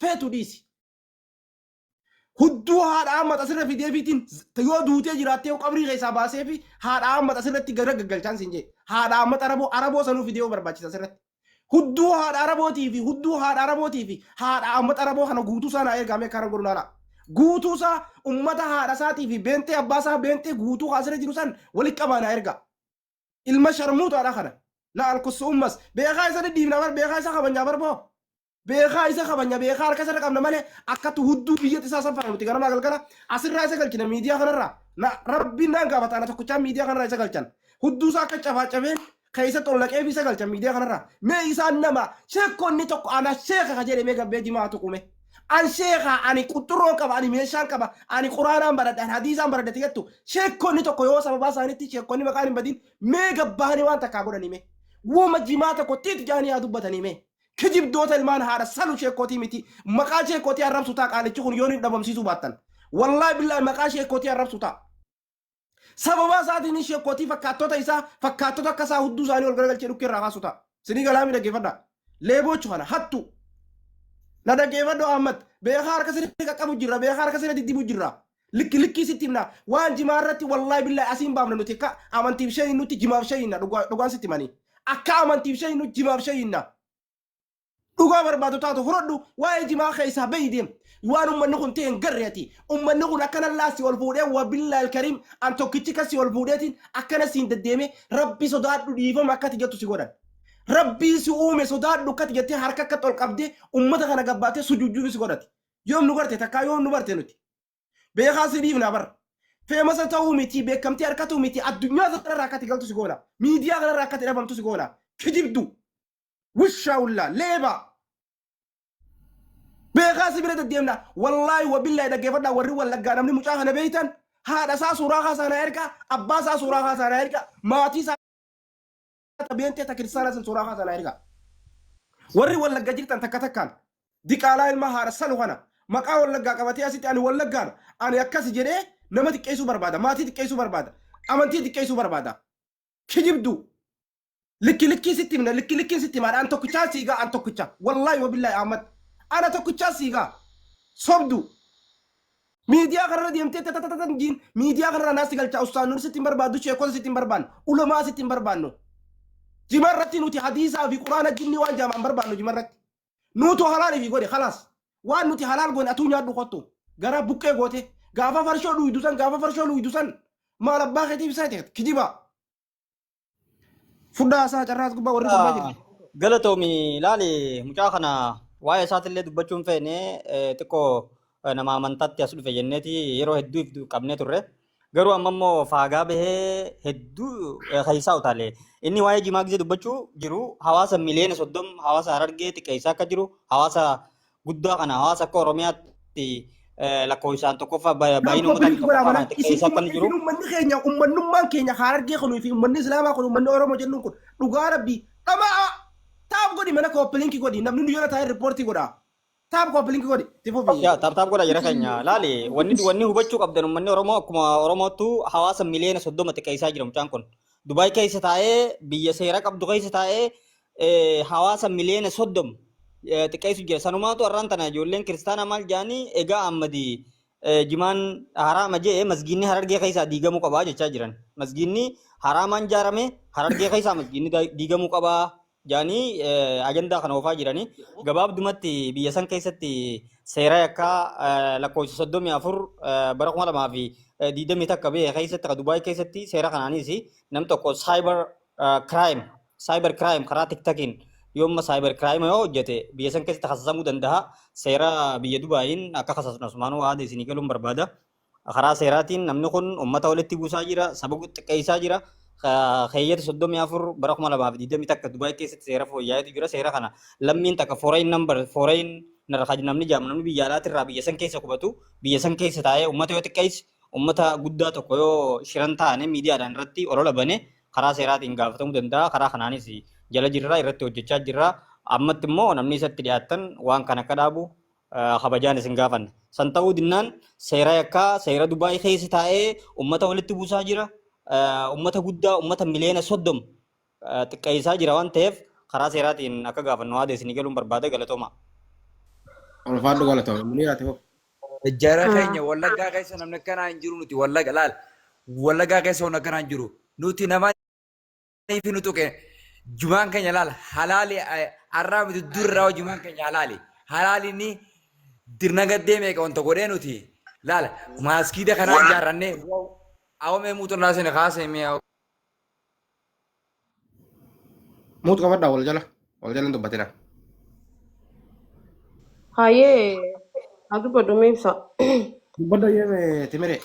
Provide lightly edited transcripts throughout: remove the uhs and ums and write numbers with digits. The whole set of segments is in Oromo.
feetu dhiisi. Hudduu haadha amma asirra fidee fiitiin yoo duutee jiraattee qabrii keessaa baasee fi haadha amma asirratti gara gaggalchaan siin jee haadha amma araboo sanuu fidee yoo barbaachisa asirratti. Hudduu haadha arabootii fi hudduu haadha arabootii fi haadha amma araboo kana guutuu isaa naa ergamee karaa gurnaala. Guutuu isaa ummata haadha isaatii fi beentee abbaa isaa beentee guutuu asirra jiru san walitti qabaa naa erga. Ilma sharmuutaadha kana. La alkusu ummas beekaa isa dhidhiibna bar beekaa isa qabanyaa barboo. Beekaa isa qabanya beekaa harka isa qabna malee akkatu hudduu biyyatti isaa sanfara nuti ganama galgala asirraa isa galchina miidiyaa kanarraa na rabbiin naan gaafata ana tokkochaa miidiyaa kanarraa isa galchan hudduu isaa akka cafaacabeen keessa tollaqee fi isa galchan miidiyaa kanarraa mee isaan nama sheekonni tokko ana sheeka ka jedhe mee gabbee jimaa tuqume an sheeka ani quxurroon qaba ani meeshaan qaba ani quraanaan baradhe ani hadiisaan baradhe tigettu sheekonni tokko yoo sababaa isaaniitti sheekonni maqaan hin badin mee gabbaanii waan takkaa godhanii mee wooma jimaa tokko xiit jaanii haa dubbatanii mee كجيب دوت المان هذا سلو شيء كوتي متي مقاشة كوتي الرب سوتا قال تشوفون يوني دبم سيسو باتن والله بالله مقاشة كوتي الرب سوتا سببا ساتني شيء كوتي فكاتو تيسا فكاتو تكسا هدو زاني والغرقل شيء كير رغا سوتا سني كلامي ده كيفدا ليبو تشوفنا حتو ندا كيفدا أحمد بيخار كسر كابو جرا بيخار كسر دي بوجرا لكي ستيمنا وان جمارتي والله بالله أسيم بامنا نتيكا أمان تيبشي نوتي جمار شينا دوغان ستيماني أكا أمان تيبشي نوتي جمار شينا دوغا بربادو تاتو فردو واي جماعة خيسا بيديم وان نقول تين قريتي نقول أكنا اللاسي والفودين وبالله الكريم أن توكيتكسي والفودين أكنا سين دديمي ربي صداد ليفا ما كاتي جاتو سيقودان ربي سيومي صداد لو كاتي جاتي حركة كتول قبدي غانا قباتي سجوجو سيقودات يوم نغرتي تكا يوم نغرتي نوتي بيخاسي ليفنا بر في مسا تاوميتي بكمتي أركاتوميتي الدنيا ذكرا راكاتي جالتو سيقونا ميديا غانا راكاتي ربامتو سيقونا كجيب وشا ولا ليبا بيغاسي بلد الديمنا والله وبالله إذا كيفنا وري ولا قانا من مشاهنة بيتا هذا ساس وراغا سانا إركا أبا ساس وراغا سانا إركا ماتي ساس بينتي تكريسانا سوراغا سانا إركا وري ولا قاجرتا تكتكان ديك على المهارة سلوهنا مقا ولا قاقبتي أسيتي أنا ولا قانا أنا يكاسي جري نمتي كيسو بربادا ماتي كيسو بربادا أمانتي كيسو بربادا كجبدو لكي ستي من لكي ستي من أنتو كتشا سيغا أنتو كتشا والله وبالله أحمد أنا تو كتشا سيغا صبدو ميديا غرر ديمتي تتتتتنجين ميديا غرر ناس تقال أستاذ نور ستين بربادو شيكون ستين بربان علماء ستين بربانو جمرتي نوتي حديثة في قرآن الجن وان جامع بربانو جمرتي نوتو حلال في قولي خلاص وان نوتي حلال قولي أتو نياد بخطو غرا بوكي قوتي غافا فرشو لو يدوسان غافا فرشو لو يدوسان ما رباخي تي بسايتك كجيبا فدا سا جرات غبا وري غبا غلطومي لالي مجاخنا واي سات اللي دبچون فيني تكو نما منتات يسل في جنتي يرو هدو قبنه تره غرو اممو فاغا به هدو خيساو تالي اني واي جماغ جي دبچو جرو حواس مليون سودم حواس هررگه تي كيسا كجرو حواس غدا كنا حواس كو روميات تي lakkoofsaan tokkoffaa baay'inuma tokkoffaa keessa kan jiru ummanni keenya ummannummaan keenya harargee kunuu fi ummanni islaamaa kun ummanni oromoo jennuun kun dhugaa rabbii tamaa taab godhi mana kooppilinki godhi namni nu yoona taa'ee riippoortii godha taab kooppilinki godhi tifoo biyya taab godha jira keenya laali wanni hubachuu qabdan ummanni oromoo akkuma oromootu hawaasa miliyoona 30 xiqqeessaa jira mucaan kun dubaay keessa taa'ee biyya seera qabdu keessa taa'ee hawaasa miliyoona 30 xiqqeessu jira sanumaatu arraan tana ijoolleen kiristaanaa maal jaanii egaa ammadi jimaan haraama jee masgiinni harargee keessaa diigamuu qabaa jechaa jiran masgiinni haraamaan jaarame harargee keessaa masgiinni diigamuu qabaa jaanii ajandaa kana oofaa jiranii gabaabdumatti biyya san keessatti seera yakkaa lakkoofsa 34 bara 2020 takka biyya keessatti Dubaay keessatti seera kanaanis nam tokko cyber crime karaa tiktakiin yooma cyber crime yoo hojjete biyya san keessatti khasaasamuu danda'a seera biyya Dubaayin akka khasaasnu Usmaanuu haada isinii galuun barbaada karaa seeraatiin namni kun ummata walitti buusaa jira saba xiqqeessaa jira kheeyyata 34 bara 2020 takka Dubaay keessatti seera fooyya'eetu jira seera kana lammiin takka foreign narraa namni jaamu namni biyya alaatirraa biyya san keessa qubatu biyya san keessa taa'ee ummata yoo xiqqeessi ummata guddaa tokko yoo shiran taane miidiyaadhaan irratti olola bane karaa seeraatiin gaafatamuu danda'a karaa kanaanis jala jirra irratti hojjechaa jirra ammatti immoo namni isatti dhiyaatan waan kana akka dhaabu kabajaan isin gaafanne san ta'uu dinnaan seera yakkaa seera Dubaay keessa taa'ee ummata walitti buusaa jira ummata guddaa ummata miliyoona 30 xiqqeessaa jira waan ta'eef karaa seeraatiin akka gaafannu haada isinii galuun barbaada galatooma. Ulfaadhu galatoome. Munii ati hoo. Jara keenya wallaggaa keessa namni akkanaa hin jiru nuti wallagga laal. Wallaggaa keessa namni akkanaa hin jiru. Nuti nama fi nu tuqe jumaan keenya laal halaali arraa miti durraa jumaan keenya halaali. Halaali ni dirna gaddee meeqa wanta godhee nuti laal maaskiida kanaa ijaarrannee awwamee muuxannoo naasine kaasee mi'a. Muutu qabadhaa wal jala. Wal jala hin dubbatina. Hayyee Abdul Dumeessa. Dubbadha yee Timiree.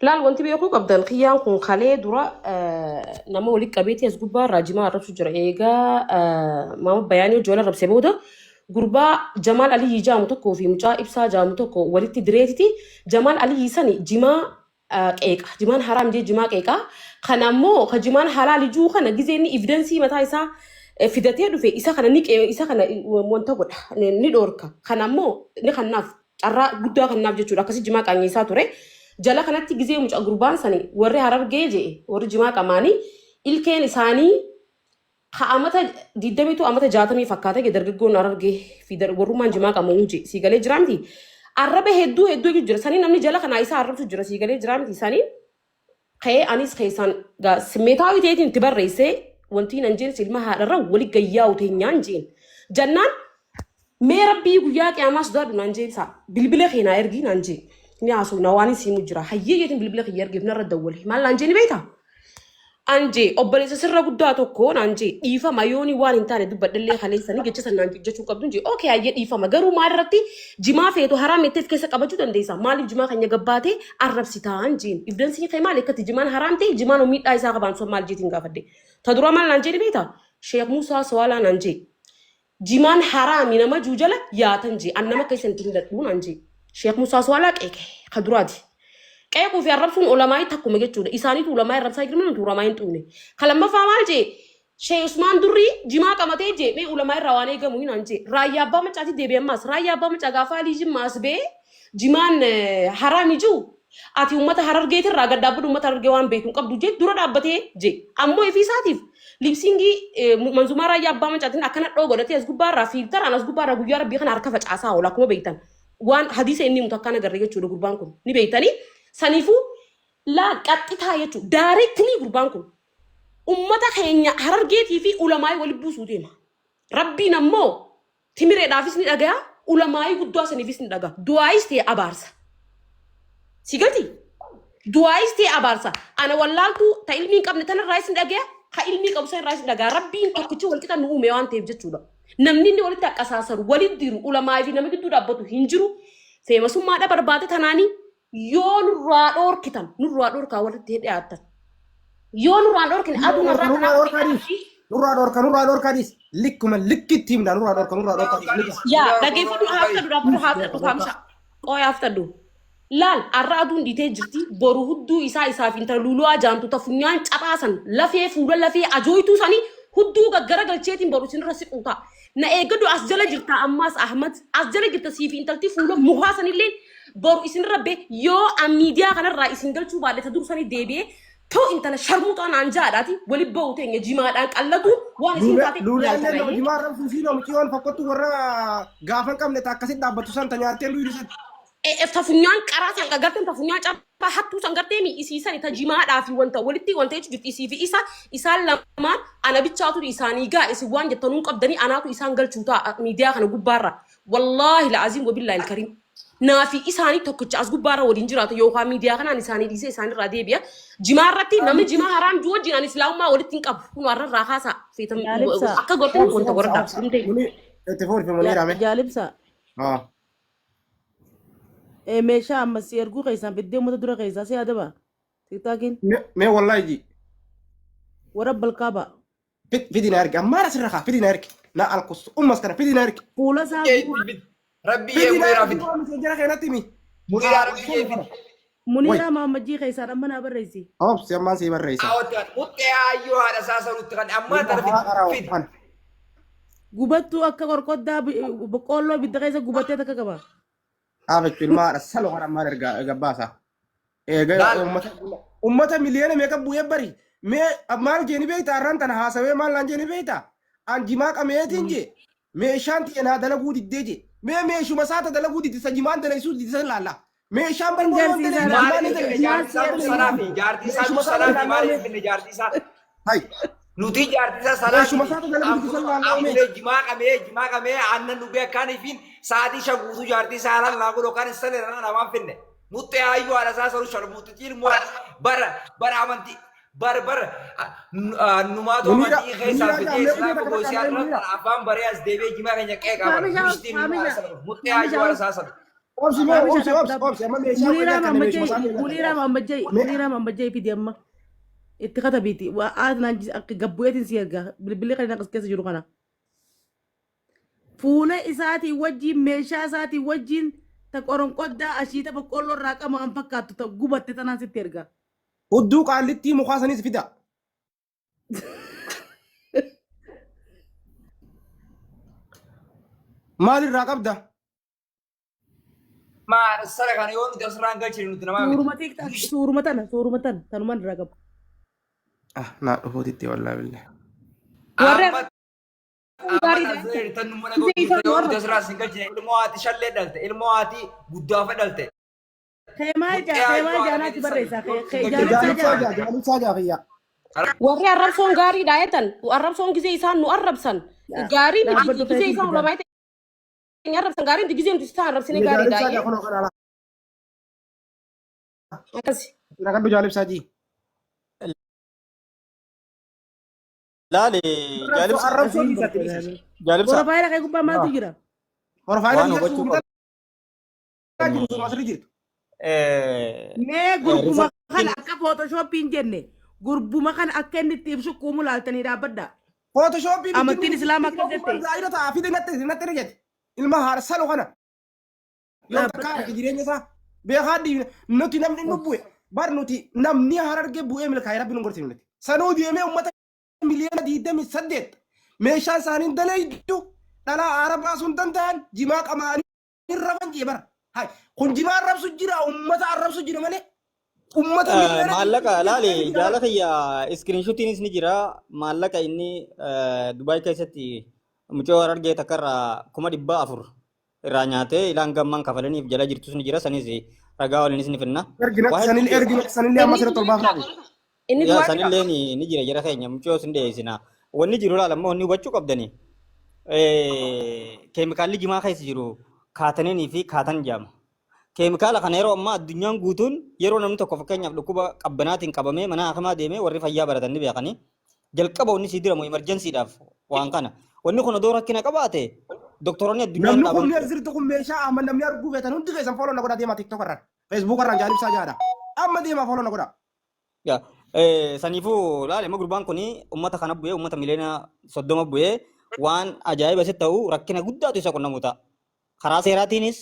Laal wanti beekuu qabdan kiyyaan kun kalee dura nama walitti qabeetii as gubbaa raajimaa arrabsu jira. Eegaa maama bayaanii ijoollee arrabsee booda gurbaa Jamaal Aliyyi jaamu tokkoo fi mucaa Ibsaa jaamu tokko walitti direetiti. Jamaal Aliyyi sani jimaa qeeqa. Jimaan haraam jee jimaa qeeqa. Kana ammoo ka jimaan halaali juu kana gizeenni evidensii mataa isaa fidatee dhufe isa kana ni isa kana wanta godha ni dhoorka. Kana ammoo ni kannaaf carraa guddaa kannaaf jechuudha. Akkasii jimaa qaanyeessaa ture. Jala kanatti gizee mucaa gurbaan sani warri harargee jee warri jimaa qamaanii ilkeen isaanii amata 22 amata 60 fakkaata dargaggoon harargee fi warrummaan jimaa qamoo jee siigalee jiraamti. Arraba hedduu jira sanii namni jala kanaa isaa arrabsu jira siigalee jiraamti sanii ka'ee anis keessaan simmeetaawii ta'eetiin itti barreessee wanti nan jeen silma haadharra wali gayyaa utee nyaan jeen jannaan mee rabbii guyyaa qiyaamaa sodaadhu naan jeen isaa bilbila keenaa ergii naan jeen ni haasoo na waan isiimu jira hayyee jeetiin bilbila kiyya ergeef narra dawwale maal naan jeen beektaa Anjee obboleessa sirra guddaa tokko anjee dhiifama yooni waan hin taane dubbadhallee kaleessanii jecha sanaan jechuu qabdu anjee okay hayyee dhiifama garuu maal irratti jimaa feetu haraam etteef keessa qabachuu dandeessa maaliif jimaa keenya gabbaatee arrabsitaa anjeen evidensiin kee maal ekkatti jimaan haraam ta'e jimaan miidhaa isaa qabaan sun maal jeetiin gaafadde ta dura maal naan jedhi beektaa Sheekh Musaa Sawaalaa naan jee jimaan haraami nama juujala yaatan jee an nama keessa hin dadhuun anjee Sheekh Musaa Sawaalaa qeeqe ka duraati. Qeequu fi arrabsuun ulamaayii takkuma jechuudha. Isaaniitu ulamaayii arrabsaa jiru nuti ulamaayii hin tuune. Kalammaffaa maal jee Sheekh Usmaan Durrii jimaa qabatee jee mee ulamaayii irraa waan eegamu hin jee raayyaa abbaa macaati deebi'e ammaas raayyaa abbaa macaa gaafa alii jimmaas bee jimaan haraami jiru ati uummata harargeetii irraa gad dhaabbatu uummata harargee waan beeku hin qabdu jee dura dhaabbatee jee ammoo ifii isaatiif libsiingii manzumaa raayyaa abbaa macaatiin akkana dhoo godhatee as gubbaarraa fiiltaraan as gubbaarraa guyyaa rabbii kana harka facaasaa oola akkuma beektan waan hadiisa inni mutu akkana garree jechuudha gurbaan kun ni beektanii. Sanifu la qaxxitaa jechuudha. Daareektilii gurbaan kun ummata keenya harargeetii fi ulamaayii walitti buusuu deema. Rabbiin ammoo timireedhaafis ni dhagaya ulamaayii guddaa saniifis ni dhagaya. Du'aayis ta'e abaarsa. Si galti? Du'aayis ta'e abaarsa. Ana wallaaltu ta ilmi hin qabne tanarraayis ni dhagaya ka ilmi qabu sanarraayis ni dhagaya. Rabbiin tokkichi wal qixa nu uume waan ta'eef jechuudha. Namni inni walitti akkasaasaru walitti diru ulamaayii fi nama gidduu dhaabbatu hin jiru. Feemasummaadha barbaade tanaanii yoo nurraa dhorkaa walitti dhiyaatan yoo nurraa dhorkin aduma nurraa dhorkaadis likkuma likkitti himna nurraa dhorkaadis yaa dhageeffatu haftadhu kaamsa qooya haftadhu laal arra aduun dhiitee jirti boru hudduu isaaf intala luluu ajaantu ta funyaan cabaasan lafee fuula lafee ajooytuu sanii hudduu gaggara galcheetiin boru sinirra siquuta na eeggadu as jala jirta ammaas Ahmad as jala jirta siifi intalti fuula muhaasanillee boru isin rabbe yoo miidiyaa kanarraa isin galchuu baadhata dursanii deebi'ee ta'u intala sharmuuxaan anjaadhaati wali ba'u teenya jimaadhaan qallatu waan isin taate luulaallee nama jimaa rabsuu fi nama ciyoon fakkattu warra gaafa hin qabne akkasitti dhaabbatu san ta nyaartee luulisan. Tafunyaan qaraa san qagarteen tafunyaan cabbaa hattuu san gartee isiisan ta jimaadhaa fi wanta walitti wanta jechuudha isii fi isaan lamaan ana bichaatu isaanii gaa isin waan jettanuun qabdanii anaatu isaan galchuu ta'a miidiyaa kana gubbaarra wallaahi la'aziim wabillaahi alkariim. Naafi isaanii tokkicha as gubbaarra waliin jiraatu yookaan miidiyaa kanaan isaanii dhiisee isaanirraa deebi'a. Jimaa irratti namni jimaa haraam jiru wajjin ani islaamummaa walitti hin qabu. Kun warra irraa haasaa feetamu akka gortee wanta godhadha. Jaalibsa. Meeshaa ammas erguu keessaan biddeen mata dura keessaa si adaba. Tiktaakiin. Mee wallaahi ji. Warra balkaaba. Fidina ergi ammaara sirra kaa fidina ergi na alkustu ummas kana fidina ergi. Fuula isaa. Rabbi yeemuudhaaf jara keenatti mi. Muniraa rabbi yeefin. Muniraa Maammadjii keessaa dhamma naa barreessi. Si ammaan si barreessa. Muttee hayyoo haadha saasarutti kan ammaa tarfi fid. Gubattuu akka qorqoddaa boqqoolloo bidda keessa gubattee takka qaba. Dhaabachuu ilmaadha saloo kan ammaan gabbaasa. Ummata miliyoona meeqa bu'ee bari. Mee maal jeeni beekta arraan tana haasawee maal naan jeeni beekta. An jimaa qameetiin jee meeshaan xiyyanaa dalaguu diddee jee. meeshuma saata dalaguu didisa jimaan dalaysuu didisa laalla. Meeshaan Hin barbaadu garsiisaa jimaan Maaliif finne jaartii isaa sanaafi jaartii isaa sanaafi maaliif finne jaartii isaa Hai. nuti jaartii isaa Meeshuma saata sanaafi dalaguu didisa laalla. ammulee jimaa qabee aannan dhugee akkaaniifin sa'aatii shan guutuu jaartii isaa halaan naa godhu kan isa leeraa namaan finne nutti hayyuu haala isaa soru sharmuutichi ilmoo bara amantii bara numaatu amantii keessaa fidee islaama goosii irratti afaan baree as deebi'ee jimaa keenya qe'ee qaba duristiin nutti hayyuu haala isaa soru. Obsi amma meeshaa Muniraa wayyaa meeshuma saata Muniraa Mammajjee fidi amma. Itti katabiiti. Aad naan akka gabbu'eetiin si ergaa. Bilbilli kan akkas keessa jiru kana. Fuula isaatii wajjin meeshaa isaatii wajjin ta qoronqoddaa ashiita boqqolloo irraa qabu an fakkaattu ta gubatte tanaan sitti ergaa. hudduu qaallittii mukaa sanis fida. Maalirraa qabda? Sara kana yoo nuti asirraan galchine nuti namaa miti. Suuruma tana tanumaan irraa qabu. Naa dhufuutitti wallaa billee. Warra Yoo nuti asirraa sin galchine ilmoo haati shallee dhalte ilmoo haati guddaafa dhalte. Keemaa jaanaatti barreessaa. Jaalusaa jaafayyaa. warri arrabsoon gaariidha jetan arrabsoon gisee isaan nu arrabsan gaarii miti gisee isaan ulamaa ta'e arrabsan gaarii miti gisee nuti isaan arrabsine gaariidha Jaalusaa jaafano kanaa. akkasi. Nakaddu jaalibsaa jii. Laale jaalibsa Arrabsoon dhiisatti. jaalibsa Borofaayila kee gubbaa maaltu jira? Horfaayidaa waan hubachuu dhiisatti jiru sun asirra jirtu. Mee gurbuma kana akka footoshooppiin jenne gurbuma kana akka inni itti ibsu kuumu laaltanii dhaabbaddaa. Photoshopii Amantiin Islaamaa akka jette. Zaayida ta'a fide natti jette. Ilma haarsalu kana. Yoo takkaa jireenya isaa beekaa nuti namni nu bu'e bar nuti namni hararge bu'ee milkaa'ee rabbi nu gorsiifne. Sanuu deemee uummata miliyoona 28 meeshaan isaanii dalaydu dhalaa arabaa sun danda'an jimaa qamaanii rafan jee bara. Hai kun jimaa arrabsu jira uummata arrabsu jira malee. maallaqa laale jaala kiyya iskiriinshootiinis ni jira maallaqa inni Dubaay keessatti mucoo argee takkarraa 400,000 irraa nyaatee ilaan gammaan kafalaniif jala jirtus ni jira sanis ragaa waliinis ni finna. Sanillee amma sirriitti ol baafnaa. Inni Yaa duwwaa sanillee ni jira jara keenya mucoo sin dhiyeessina. Wanni jiru laala ammoo wanni hubachuu qabdani. Keemikaalli jimaa keessa jiru kaataneenii fi kaatan jaama. Keemikaala kana yeroo ammaa addunyaan guutuun yeroo namni tokko fakkeenyaaf dhukkuba qabbanaatiin qabamee mana hakimaa deemee warri fayyaa baratan ni beekanii jalqaba wanni sii diramu emerjensiidhaaf waan kana. Wanni kun odoo rakkina qabaate doktoroonni addunyaan Namni kun meesirti kun meeshaa amma namni arguu feetan hundi keessan fooloo na godhaa deemaa TikTok irraan. Facebook irraan jaalibsaa jaadha. Amma deemaa fooloo na godhaa. yaa saniifuu laale amma gurbaan kun uummata kana bu'ee uummata miliyoona 30 bu'ee waan ajaa'iba isa ta'u rakkina guddaatu isa qunnamuuta. Karaa seeraatiinis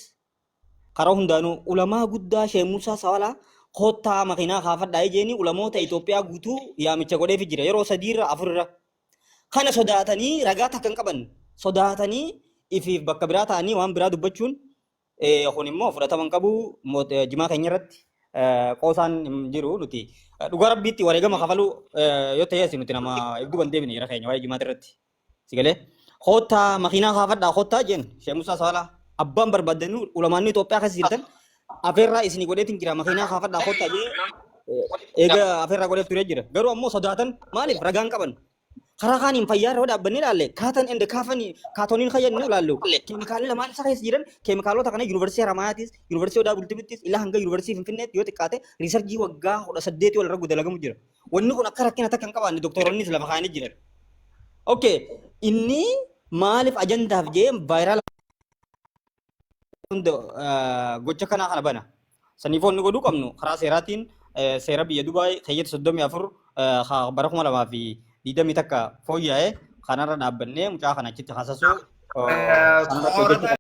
karaa hundaanuu ulamaa guddaa Sheekh Muusaa Sawalaa kottaa makiinaa kaafadhaa jeeni ulamoota Itoophiyaa guutuu yaamicha godheefi jira yeroo 3 irra 4 irra. Kana sodaatanii ragaa takka hin qaban sodaatanii ifiif bakka biraa ta'anii waan biraa dubbachuun kun immoo fudhatama hin qabu jimaa keenya irratti qoosaan hin jiru nuti dhugaa rabbiitti wareegama kafaluu yoo ta'e nuti nama eegduu ban deebine jira keenya waa'ee jimaata irratti sigalee kottaa makiinaa kaafadhaa kottaa jeen Sheekh Muusaa Sawalaa abbaan barbaadanii ulamaan Itoophiyaa keessa jirtan afeerraa isinii godheetiin jira makiinaa kaafadhaa kottaa jee eega afeerraa godheef turee jira garuu ammoo sodaatan maaliif ragaan qaban karaa kaaniin fayyaa irra dhaabbannee ilaalle kaatan ende kaafanii kaatoniin fayyadnee ilaallu keemikaalli lamaan isa keessa jiran keemikaalota kana yuunivarsiitii Haramaayaatiis yuunivarsiitii Odaa Bultumittis ilaa hanga yuunivarsiitii Finfinneetti yoo xiqqaate riisarjii waggaa 18 wal irra dalagamu jira wanni kun akka rakkina takka hin qabaanne doktoroonnis lafa kaanii jiran. Okay inni maaliif ajandaaf jee vaayiraal gocha kanaa kana bana saniifoo inni godhuu qabnu karaa seeraatiin seera biyya Dubaay keeyyata 34 bara 2020 takka fooyya'ee kanarra dhaabbannee mucaa kana achitti haasasuu